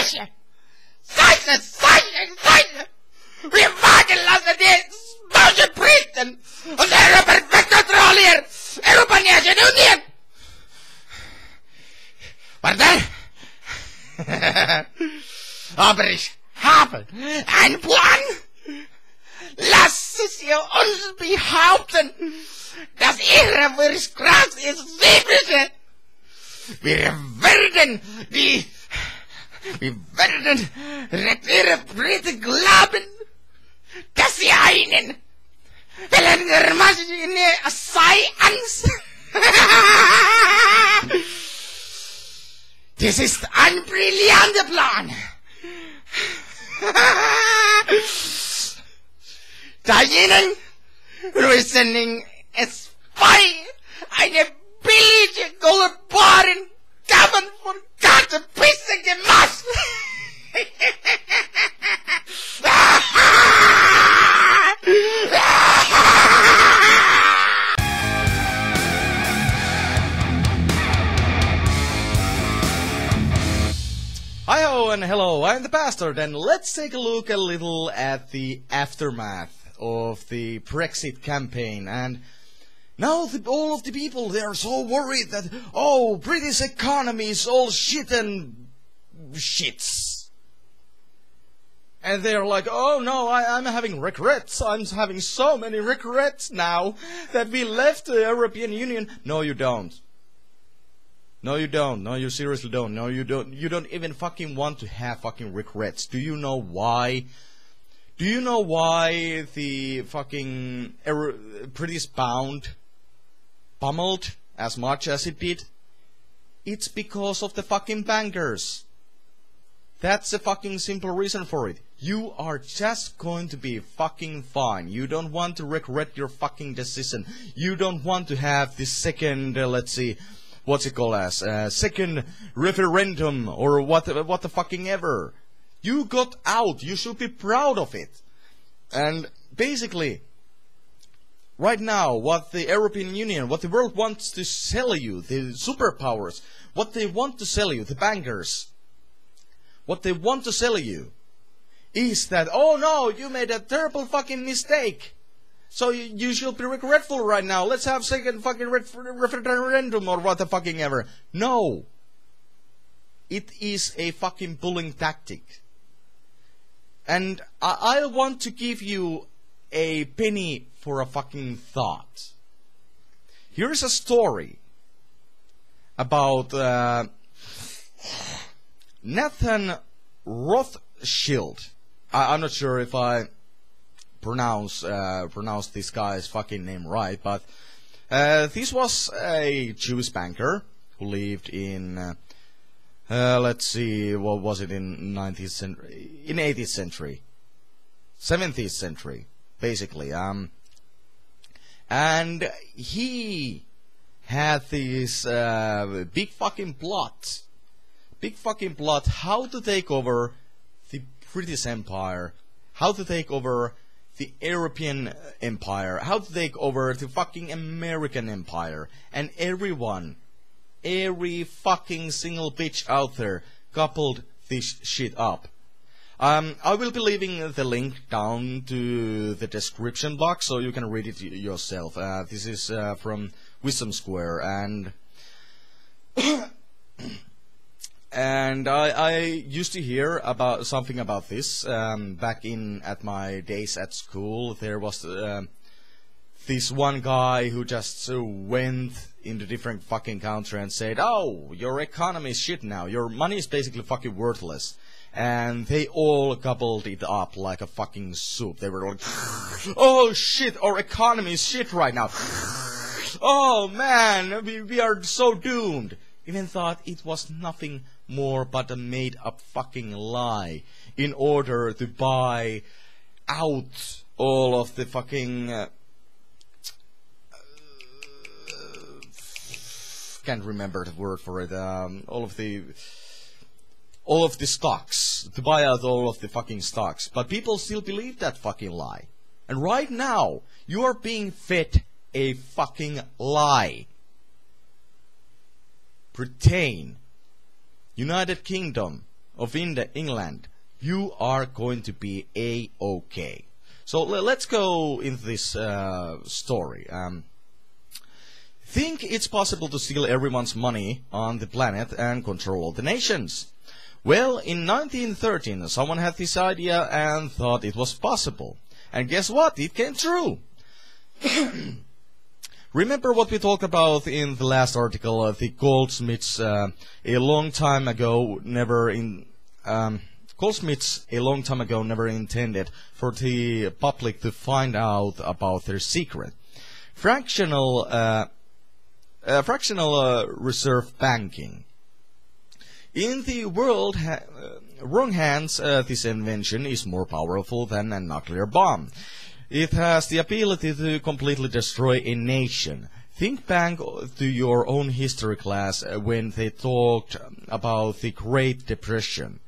Solche! Wir warten lassen die deutsche Briten und Europa wegkontrollieren! Europäische Union! Warte! Aber ich habe einen Plan! Lasst es ihr uns behaupten, dass ihre Wirtschaft ist Siebrische! Wir werden ihre Briten glauben, dass sie einen Maschine sei Angst. Das ist ein brillanter Plan. Diejenigen Reasoning es bei eine billige Goldbaren Gaben von Karte Pisse gemacht. Hi-ho and hello, I'm the Bastard, and let's take a look a little at the aftermath of the Brexit campaign. And now all of the people, they are so worried that, oh, British economy is all shit and shits. And they're like, oh no, I'm having regrets. I'm having so many regrets now that we left the European Union. No, you don't. No, you don't. No, you seriously don't. No, you don't. You don't even fucking want to have fucking regrets. Do you know why? Do you know why the fucking British pound pummeled as much as it did? It's because of the fucking bankers. That's a fucking simple reason for it. You are just going to be fucking fine. You don't want to regret your fucking decision. You don't want to have this second, let's see, what's it called as? Second referendum or what the fucking ever. You got out. You should be proud of it. And basically, right now, what the European Union, what the world wants to sell you, the superpowers, what they want to sell you, the bankers, what they want to sell you is that, oh no, you made a terrible fucking mistake. So you should be regretful right now. Let's have second fucking referendum or what the fucking ever. No. It is a fucking bullying tactic. And I want to give you a penny for a fucking thought. Here's a story about Nathan Rothschild. I'm not sure if I pronounce this guy's fucking name right, but this was a Jewish banker who lived in let's see, what was it in 19th century, in 18th century, 17th century, basically. And he had this big fucking plot how to take over the British Empire, how to take over the European Empire, how to take over the fucking American Empire, and everyone, every fucking single bitch out there coupled this shit up. I will be leaving the link down to the description box so you can read it yourself. This is from Wisdom Square, and and I used to hear about something about this back at my days at school. There was this one guy who just went into different fucking country and said, oh, your economy is shit now, your money is basically fucking worthless. And they all gobbled it up like a fucking soup. They were like, oh shit, our economy is shit right now. Oh man, we are so doomed. Even thought it was nothing more but a made up fucking lie in order to buy out all of the fucking can't remember the word for it, all of the stocks, to buy out all of the fucking stocks. But people still believe that fucking lie. And right now, you are being fed a fucking lie. Britain, United Kingdom, of England, you are going to be A-OK. So let's go into this story. Think it's possible to steal everyone's money on the planet and control all the nations? Well, in 1913, someone had this idea and thought it was possible. And guess what? It came true. Remember what we talked about in the last article, the goldsmiths a long time ago never intended for the public to find out about their secret. Fractional reserve banking. In the world wrong hands, this invention is more powerful than a nuclear bomb. It has the ability to completely destroy a nation. Think back to your own history class when they talked about the Great Depression.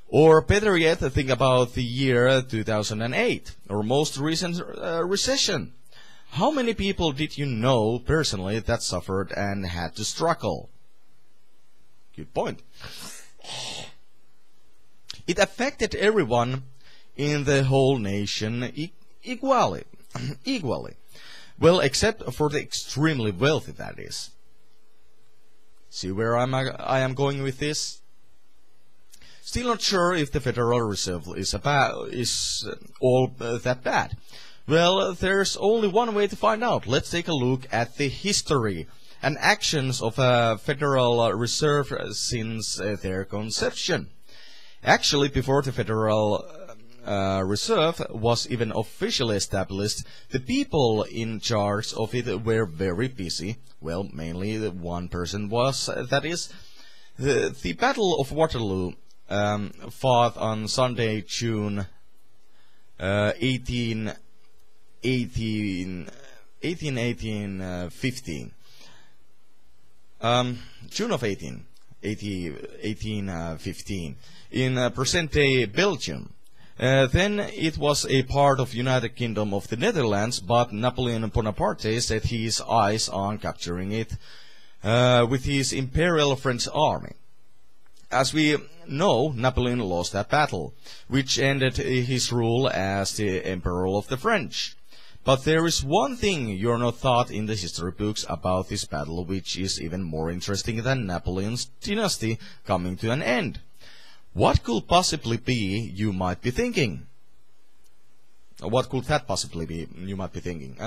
Or better yet, think about the year 2008, or most recent recession. How many people did you know personally that suffered and had to struggle? Good point. It affected everyone in the whole nation equally. Well, except for the extremely wealthy, that is. See where I am going with this? Still not sure if the Federal Reserve is all that bad. Well, there's only one way to find out. Let's take a look at the history and actions of a Federal Reserve since their conception. Actually, before the Federal Reserve was even officially established, the people in charge of it were very busy. Well, mainly one person was, that is, the Battle of Waterloo, fought on Sunday, June 1815. June of 1815 in present-day Belgium. Then it was a part of United Kingdom of the Netherlands, but Napoleon Bonaparte set his eyes on capturing it with his Imperial French army. As we know, Napoleon lost that battle, which ended his rule as the Emperor of the French. But there is one thing you're not taught in the history books about this battle, which is even more interesting than Napoleon's dynasty coming to an end. What could possibly be, you might be thinking? What could that possibly be, you might be thinking?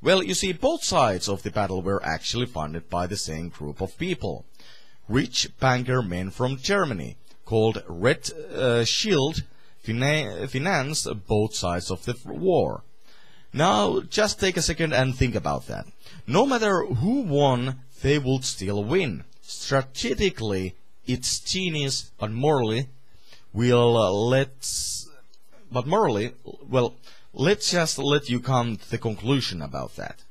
Well, you see, both sides of the battle were actually funded by the same group of people. Rich banker men from Germany, called Red Shield, financed both sides of the war. Now, just take a second and think about that. No matter who won, they would still win. Strategically, it's genius, but morally, let's just let you come to the conclusion about that.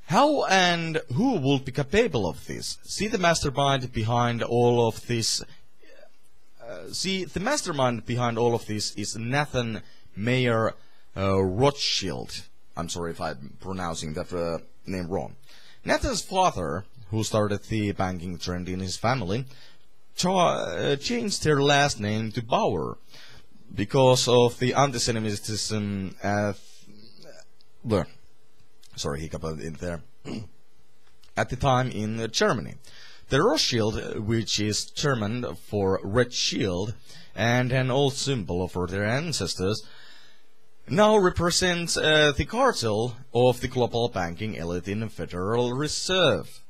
How and who would be capable of this? See the mastermind behind all of this. The mastermind behind all of this is Nathan Mayer Rothschild. I'm sorry if I'm pronouncing that name wrong. Nathan's father, who started the banking trend in his family, changed their last name to Bauer because of the anti-Semitism in there at the time in Germany. The Rothschild, which is German for Red Shield and an old symbol for their ancestors, now represents the cartel of the global banking elite in the Federal Reserve.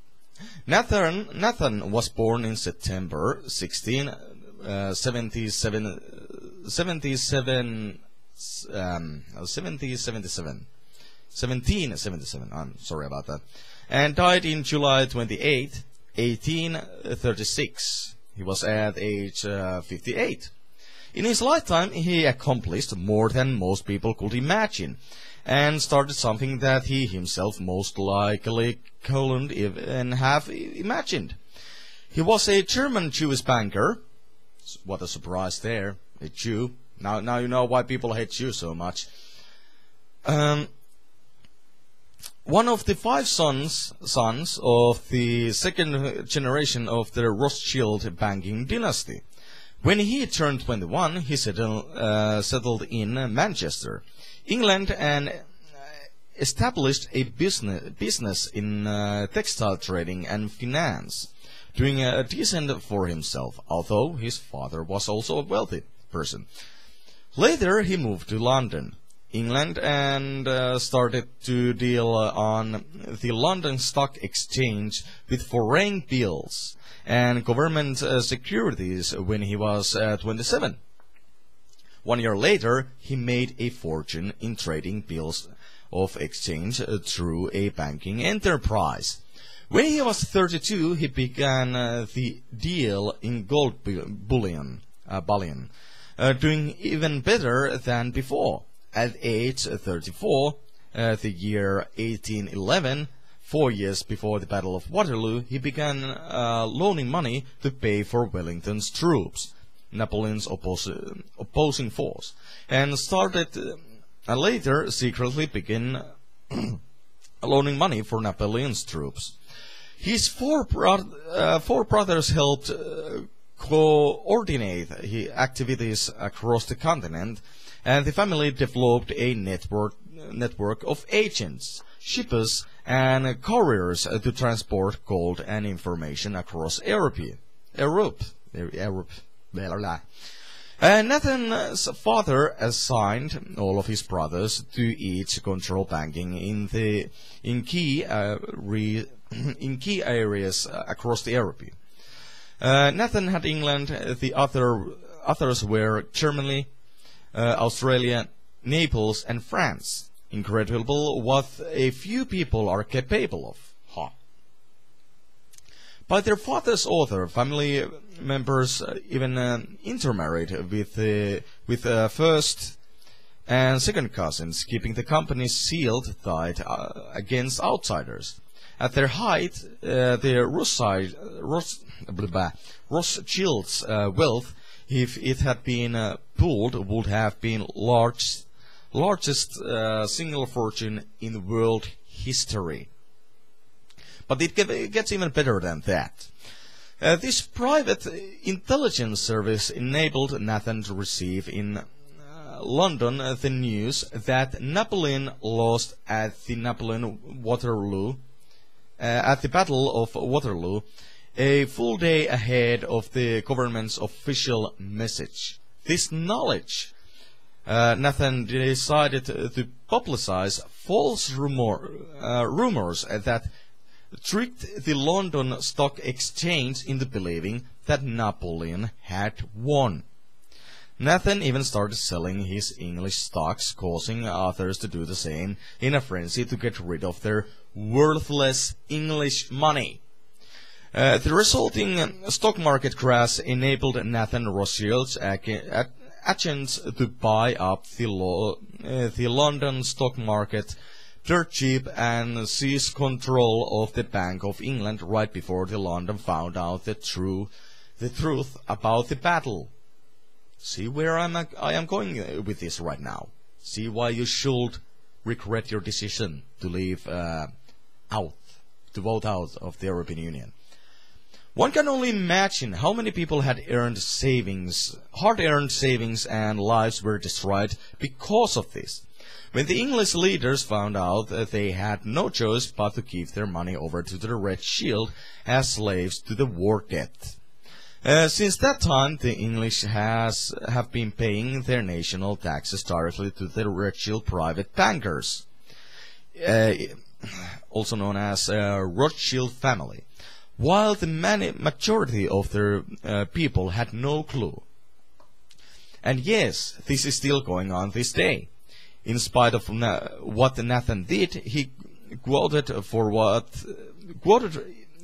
Nathan was born in September 1777, I'm sorry about that, and died in July 28, 1836. He was at age 58. In his lifetime, he accomplished more than most people could imagine, and started something that he himself most likely couldn't even have imagined. He was a German Jewish banker. What a surprise there, a Jew. Now you know why people hate Jews so much. one of the five sons of the second generation of the Rothschild banking dynasty. When he turned 21, he settled in Manchester, England, and established a business in textile trading and finance, doing decent for himself, although his father was also a wealthy person. Later, he moved to London, England, and started to deal on the London Stock Exchange with foreign bills and government securities when he was 27. 1 year later, he made a fortune in trading bills of exchange through a banking enterprise. When he was 32, he began the deal in gold bullion, doing even better than before. At age 34, the year 1811, 4 years before the Battle of Waterloo, he began loaning money to pay for Wellington's troops, Napoleon's opposing force, and started later secretly began loaning money for Napoleon's troops. His four brothers helped coordinate his activities across the continent, and the family developed a network of agents, shippers, and couriers to transport gold and information across Europe. Nathan's father assigned all of his brothers to each control banking in key areas across Europe. Nathan had England. The others were Germany, Australia, Naples, and France. Incredible what a few people are capable of. Huh. By their father's order, family members even intermarried with first and second cousins, keeping the company sealed tight against outsiders. At their height, the Rothschild's wealth, if it had been pooled, would have been largest single fortune in world history. But it gets even better than that. This private intelligence service enabled Nathan to receive in London the news that Napoleon lost at the Battle of Waterloo, a full day ahead of the government's official message. This knowledge, Nathan decided to publicize false rumors that tricked the London Stock Exchange into believing that Napoleon had won. Nathan even started selling his English stocks, causing others to do the same in a frenzy to get rid of their worthless English money. The resulting stock market crash enabled Nathan Rothschild's agents to buy up the London stock market dirt cheap and seize control of the Bank of England right before the London found out the truth about the battle. See where I am going with this right now. See why you should regret your decision to vote out of the European Union. One can only imagine how many people had hard-earned savings, and lives were destroyed because of this. When the English leaders found out that they had no choice but to give their money over to the Red Shield as slaves to the war debt. Since that time, the English have been paying their national taxes directly to the Red Shield private bankers, also known as Rothschild family, while the majority of their people had no clue. And yes, this is still going on this day. In spite of what Nathan did, he quoted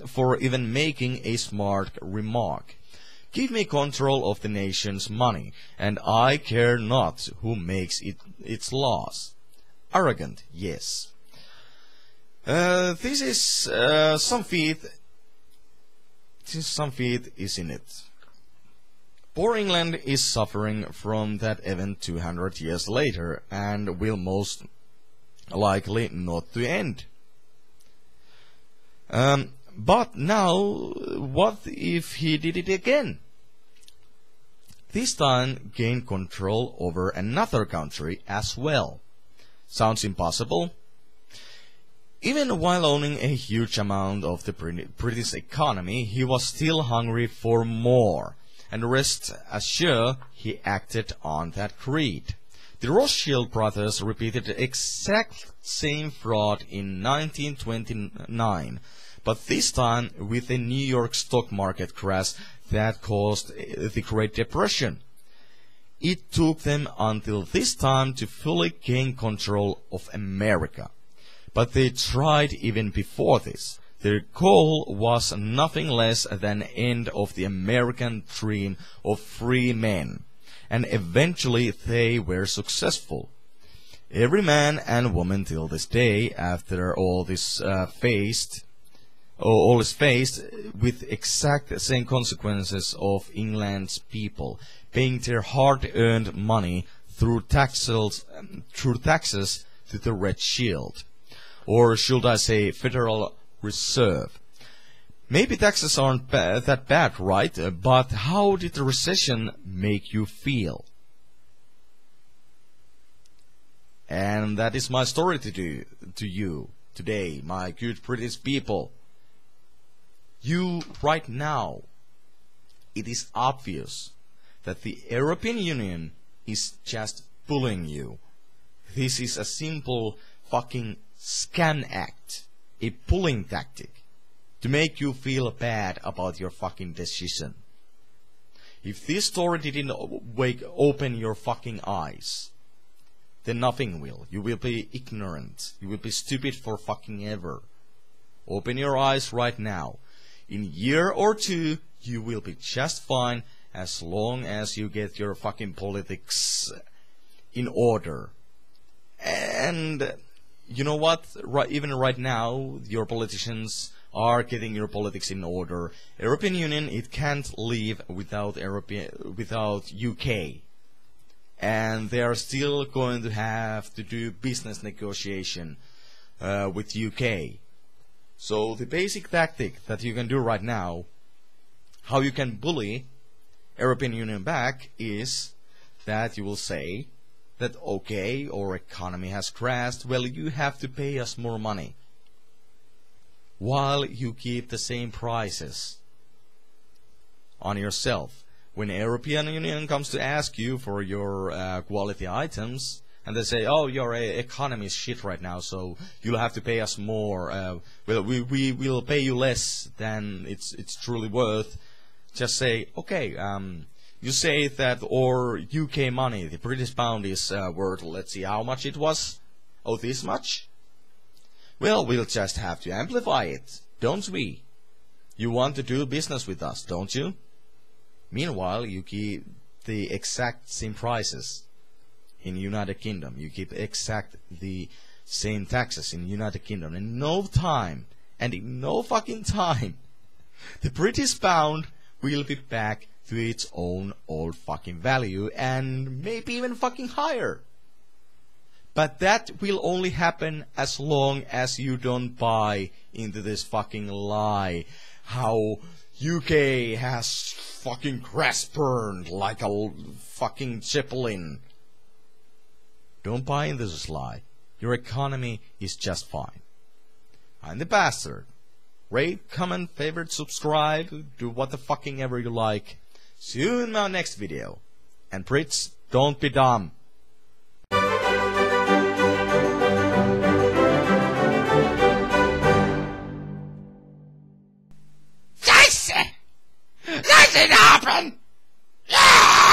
for even making a smart remark. Give me control of the nation's money, and I care not who makes its laws. Arrogant, yes. This is some faith is in it. Poor England is suffering from that event 200 years later, and will most likely not to end. But now, what if he did it again? This time gain control over another country as well. Sounds impossible? Even while owning a huge amount of the British economy, he was still hungry for more, and rest assured he acted on that greed. The Rothschild brothers repeated the exact same fraud in 1929, but this time with a New York stock market crash that caused the Great Depression. It took them until this time to fully gain control of America. But they tried even before this. Their goal was nothing less than the end of the American dream of free men. And eventually they were successful. Every man and woman till this day, after all is faced with exact same consequences of England's people, paying their hard-earned money through taxes to the Red Shield. Or should I say Federal Reserve. Maybe taxes aren't that bad, right? But how did the recession make you feel? And that is my story to you today, my good British people. You right now, it is obvious that the European Union is just bullying you. This is a simple fucking scam act, a pulling tactic, to make you feel bad about your fucking decision. If this story didn't open your fucking eyes, then nothing will. You will be ignorant. You will be stupid for fucking ever. Open your eyes right now. In a year or two, you will be just fine as long as you get your fucking politics in order. And you know what? Even right now, your politicians are getting your politics in order. European Union, it can't leave without UK. And they are still going to have to do business negotiation with UK. So the basic tactic that you can do right now, how you can bully European Union back, is that you will say that okay, our economy has crashed, well, you have to pay us more money while you keep the same prices on yourself. When the European Union comes to ask you for your quality items, and they say, oh, your economy is shit right now, so you'll have to pay us more, well, we will pay you less than it's truly worth, just say, okay, you say that our UK money, the British pound, is worth, let's see how much it was. Oh, this much? Well, we'll just have to amplify it, don't we? You want to do business with us, don't you? Meanwhile, you keep the exact same prices in United Kingdom. You keep exact the same taxes in United Kingdom. In no time, and in no fucking time, the British pound will be back to its own old fucking value, and maybe even fucking higher. But that will only happen as long as you don't buy into this fucking lie how UK has fucking crash burned like a fucking Zeppelin. Don't buy into this lie. Your economy is just fine. I'm the bastard. Rate, comment, favorite, subscribe, do what the fucking ever you like. See you in my next video. And Brits, don't be dumb. Scheiße! Lass ihn haben! Ja!